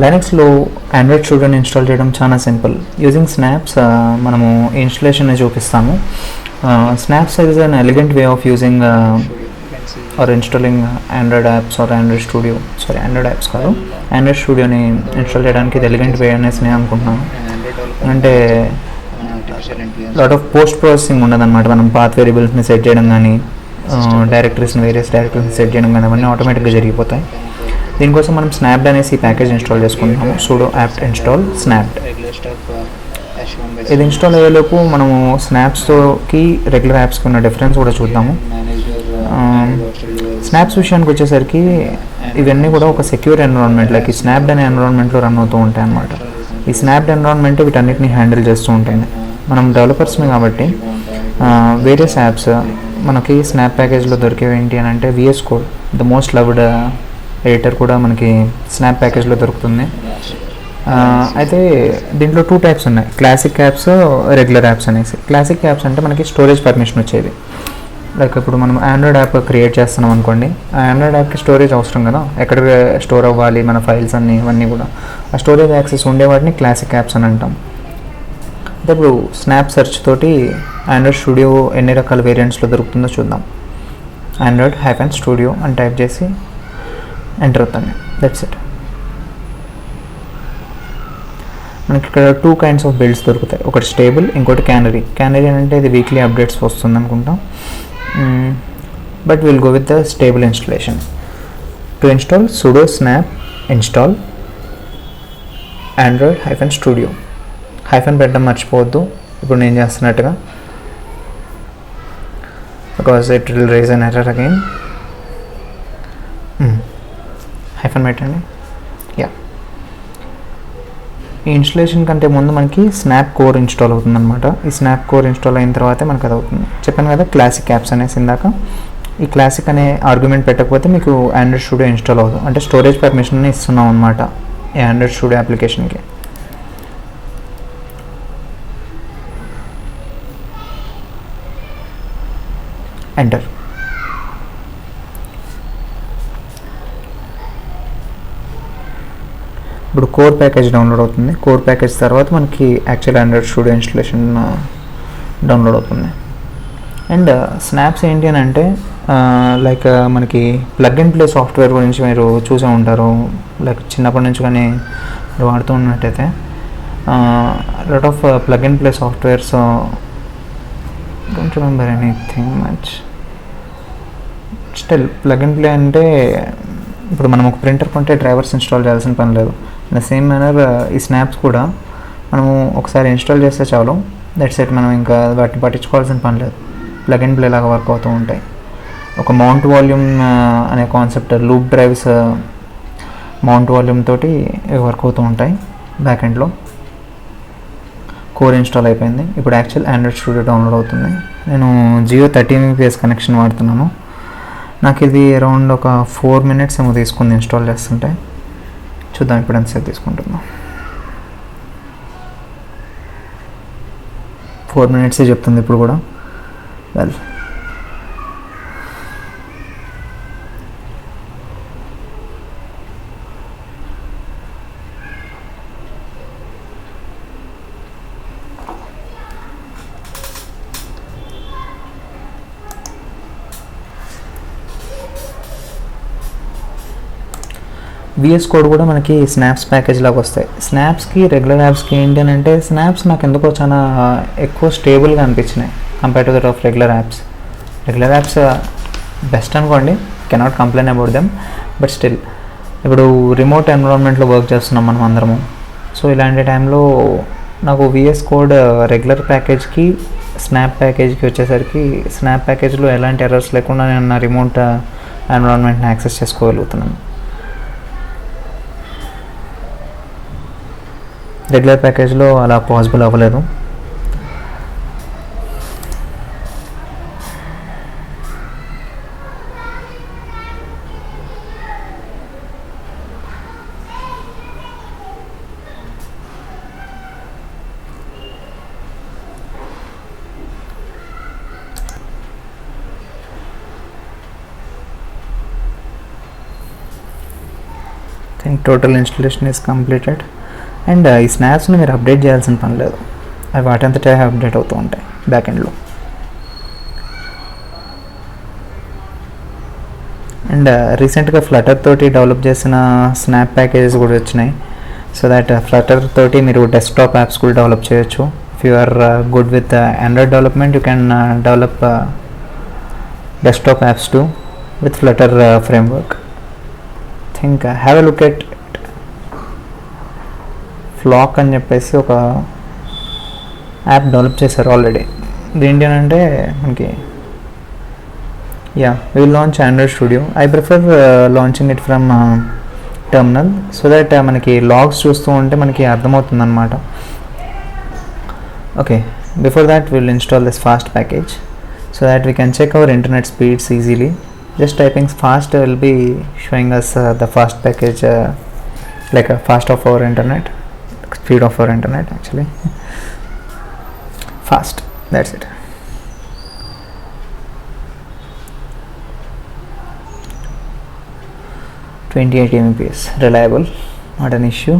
లైనక్స్లో Android స్టూడియోని install చేయడం చాలా సింపుల్. యూజింగ్ స్నాప్స్ మనము ఇన్స్టలేషన్ చూపిస్తాము. Snaps is an elegant way of using or installing Android apps or Android Studio. Android apps కాదు, Android స్టూడియోని install చేయడానికి ఇది ఎలిగెంట్ వే అనేసి నేను అనుకుంటున్నాను. అంటే లాట్ ఆఫ్ పోస్ట్ ప్రాసెసింగ్ ఉండదు అనమాట. మనం పాత్ వేరియబుల్స్ని సెట్ చేయడం కానీ, డైరెక్టరీస్ని వేరియస్ డైరెక్టరీస్ని సెట్ చేయడం కానీ అవన్నీ ఆటోమేటిక్గా జరిగిపోతాయి. దీనికోసం మనం స్నాప్డ్ అనేసి ప్యాకేజ్ ఇన్స్టాల్ చేసుకుంటాము. sudo apt install snapped. ఇది ఇన్స్టాల్ అయ్యేలోపు మనము స్నాప్స్కి రెగ్యులర్ యాప్స్కి ఉన్న డిఫరెన్స్ కూడా చూద్దాము. స్నాప్స్ విషయానికి వచ్చేసరికి ఇవన్నీ కూడా ఒక సెక్యూర్ ఎన్విరాన్మెంట్, లైక్ ఈ స్నాప్డ్ అనే ఎన్విరాన్మెంట్లో రన్ అవుతూ ఉంటాయి అన్నమాట. ఈ స్నాప్డ్ ఎన్విరాన్మెంట్ వీటన్నిటిని హ్యాండిల్ చేస్తూ ఉంటుంది. మనం డెవలపర్స్ని కాబట్టి వేరియస్ యాప్స్ మనకి స్నాప్ ప్యాకేజ్లో దొరికేవి ఏంటి అని అంటే VS Code, the most loved editor కూడా మనకి స్నాప్ ప్యాకేజ్లో దొరుకుతుంది. అయితే దీంట్లో 2 టైప్స్ ఉన్నాయి, క్లాసిక్ యాప్స్, రెగ్యులర్ యాప్స్ అనేసి. క్లాసిక్ యాప్స్ అంటే మనకి స్టోరేజ్ పర్మిషన్ వచ్చేది. లైక్ ఇప్పుడు మనం ఆండ్రాయిడ్ యాప్ క్రియేట్ చేస్తున్నాం అనుకోండి, ఆ ఆండ్రాయిడ్ యాప్కి స్టోరేజ్ అవసరం కదా, ఎక్కడ స్టోర్ అవ్వాలి మన ఫైల్స్ అన్నీ ఇవన్నీ కూడా. ఆ స్టోరేజ్ యాక్సెస్ ఉండేవాటిని క్లాసిక్ యాప్స్ అని అంటాం. అయితే ఇప్పుడు స్నాప్ సెర్చ్ తోటి ఆండ్రాయిడ్ స్టూడియో ఎన్ని రకాల వేరియంట్స్లో దొరుకుతుందో చూద్దాం. Android-Studio అని టైప్ చేసి ఎంటర్ అవుతాను. That's it. మనకి ఇక్కడ 2 kinds ఆఫ్ బిల్డ్స్ దొరుకుతాయి. ఒకటి స్టేబుల్, ఇంకోటి క్యానరీ. క్యానరీ అంటే ఇది వీక్లీ అప్డేట్స్ వస్తుంది అనుకుంటాం. But will go with the stable installation. To install sudo snap install Android-Studio. Hyphen పెట్టడం మర్చిపోవద్దు ఇప్పుడు నేను చేస్తున్నట్టుగా, because it will raise an error again. Hyphen పెట్టండి. ఈ ఇన్స్టలేషన్ కంటే ముందు మనకి స్నాప్ కోర్ ఇన్స్టాల్ అవుతుంది అనమాట. ఈ స్నాప్ కోర్ ఇన్స్టాల్ అయిన తర్వాతే మనకు అది అవుతుంది. చెప్పాను కదా క్లాసిక్ యాప్స్ అనేసి ఇందాక. ఈ క్లాసిక్ అనే ఆర్గ్యుమెంట్ పెట్టకపోతే మీకు ఆండ్రాయిడ్ స్టూడియో ఇన్స్టాల్ అవ్వదు. అంటే స్టోరేజ్ పర్మిషన్ ఇస్తున్నాం అనమాట ఈ ఆండ్రాయిడ్ స్టూడియో అప్లికేషన్కి. ఎంటర్. ఇప్పుడు కోర్ ప్యాకేజ్ డౌన్లోడ్ అవుతుంది. కోర్ ప్యాకేజ్ తర్వాత మనకి actual Android studio installation download అవుతుంది. అండ్ స్నాప్స్ ఏంటి అని అంటే లైక్ మనకి ప్లగ్ అండ్ ప్లే సాఫ్ట్వేర్ గురించి మీరు చూసే ఉంటారు. లైక్ చిన్నప్పటి నుంచి కానీ మీరు వాడుతూ ఉన్నట్టయితే lot of plug and play softwares. Don't remember anything much. Still plug and play అంటే ఇప్పుడు మనం ఒక ప్రింటర్ కొంటే డ్రైవర్స్ ఇన్స్టాల్ చేయాల్సిన పని లేదు. ఇన్ ద సేమ్ మేనర్ ఈ స్నాప్స్ కూడా మనము ఒకసారి ఇన్స్టాల్ చేస్తే చాలు, దట్స్ ఇట్. మనం ఇంకా వాటిని పట్టించుకోవాల్సిన పని లేదు. ప్లగ్ అండ్ ప్లే లాగా వర్క్ అవుతూ ఉంటాయి. ఒక మౌంట్ వాల్యూమ్ అనే concept, loop drives mount volume తోటి వర్క్ అవుతూ ఉంటాయి బ్యాక్ ఎండ్లో. కోర్ ఇన్స్టాల్ అయిపోయింది. ఇప్పుడు యాక్చువల్ ఆండ్రాయిడ్ స్టూడియో డౌన్లోడ్ అవుతుంది. నేను జియో 13 Mbps కనెక్షన్ వాడుతున్నాను. నాకు ఇది అరౌండ్ ఒక 4 minutes ఏమో తీసుకుంది ఇన్స్టాల్ చేస్తుంటే. చూద్దాం ఇప్పుడు ఎంతసేపు తీసుకుంటున్నాం. 4 minutes చెప్తుంది ఇప్పుడు కూడా. వెల్, విఎస్ కోడ్ కూడా మనకి స్నాప్స్ ప్యాకేజ్ లాగా వస్తాయి. స్నాప్స్కి రెగ్యులర్ యాప్స్కి ఏంటి అని అంటే, స్నాప్స్ నాకు ఎందుకో చాలా ఎక్కువ స్టేబుల్గా అనిపించినాయి compare to that of regular apps. Regular apps best అనుకోండి, cannot complain about them. But still ఇప్పుడు రిమోట్ ఎన్విరాన్మెంట్లో వర్క్ చేస్తున్నాం మనం అందరము. సో ఇలాంటి టైంలో నాకు విఎస్ కోడ్ రెగ్యులర్ ప్యాకేజ్కి స్నాప్ ప్యాకేజ్కి వచ్చేసరికి, స్నాప్ ప్యాకేజ్లో ఎలాంటి ఎర్రర్స్ లేకుండా నేను నా రిమోట్ ఎన్విరాన్మెంట్ని యాక్సెస్ చేసుకోగలుగుతున్నాను. రెగ్యులర్ ప్యాకేజ్లో అలా పాసిబుల్ అవ్వలేదు. Think total installation is completed. And ఈ స్నాప్స్ని మీరు అప్డేట్ చేయాల్సిన పని లేదు, అవి వాటంతటా అప్డేట్ అవుతూ ఉంటాయి బ్యాక్ ఎండ్లో. అండ్ రీసెంట్గా ఫ్లటర్ తోటి డెవలప్ చేసిన స్నాప్ ప్యాకేజెస్ కూడా వచ్చినాయి. సో దట్ ఫ్లటర్ తోటి మీరు డెస్క్టాప్ యాప్స్ కూడా డెవలప్ చేయొచ్చు. If you are good with Android development, you can develop desktop apps too with Flutter framework. Think have a look at Flock అని చెప్పేసి ఒక యాప్ డెవలప్ చేశారు ఆల్రెడీ. ఇదేంటి అని అంటే మనకి we'll launch Android Studio. I prefer launching it from terminal so that మనకి logs చూస్తూ ఉంటే మనకి అర్థమవుతుంది అనమాట. Okay, before that we'll install this fast package so that we can check our internet speeds easily. Just typing fast will be showing us the fast package, like a fast of our internet, speed of our internet actually. Fast, that's it. 28 Mbps, reliable, not an issue.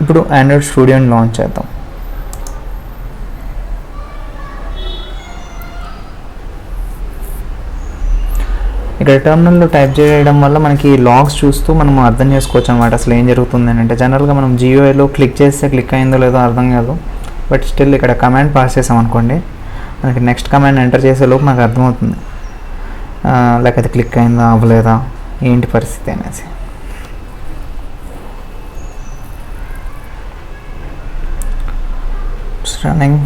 ఇప్పుడు Android స్టూడియోని launch చేద్దాం. ఇక్కడ టెర్మినల్లో type చేయడం వల్ల మనకి logs చూస్తూ మనం అర్థం చేసుకోవచ్చు అనమాట అసలు ఏం జరుగుతుంది అని. అంటే జనరల్గా మనం జియోలో క్లిక్ చేస్తే క్లిక్ అయిందో లేదో అర్థం కాదు, బట్ స్టిల్ ఇక్కడ కమాండ్ పాస్ చేసాం అనుకోండి, మనకి నెక్స్ట్ కమాండ్ ఎంటర్ చేసేలోపు మనకు అర్థమవుతుంది లేక అది క్లిక్ అయిందా అవ్వలేదా ఏంటి పరిస్థితి అనేసి. Running.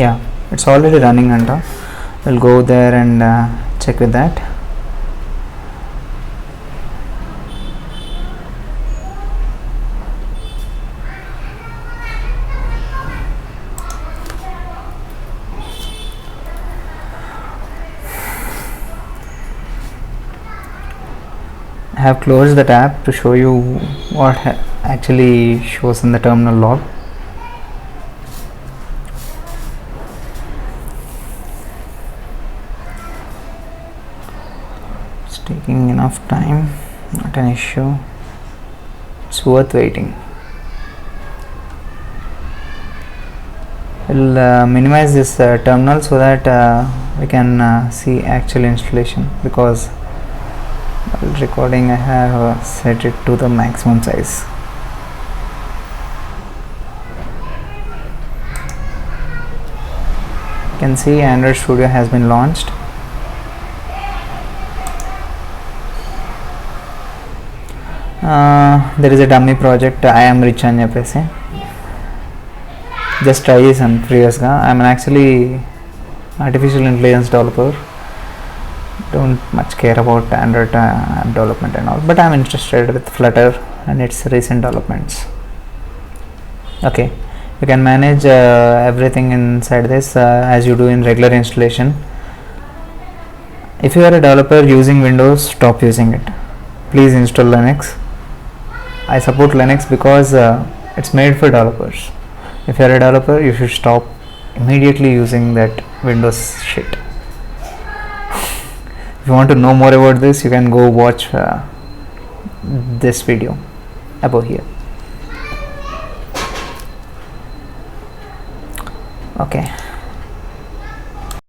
Yeah, it's already running anta. We'll go there and check with that. I have closed the tab to show you what actually shows in the terminal log. Taking enough time, not an issue, it's worth waiting. We'll minimize this terminal so that we can see actual installation, because while recording I have set it to the maximum size. You can see Android Studio has been launched. There is a dummy project, I am rich అని చెప్పేసి just try చేశాను ప్రీవియస్గా. I'm actually artificial intelligence developer, don't much care about Android app development and all, but I'm interested with Flutter and it's recent developments. Okay, you can manage everything inside this as you do in regular installation. If you are a developer using Windows, stop using it. Please install Linux. I support Linux because it's made for developers. If you are a developer, you should stop immediately using that Windows shit. If you want to know more about this, you can go watch this video above here. Okay.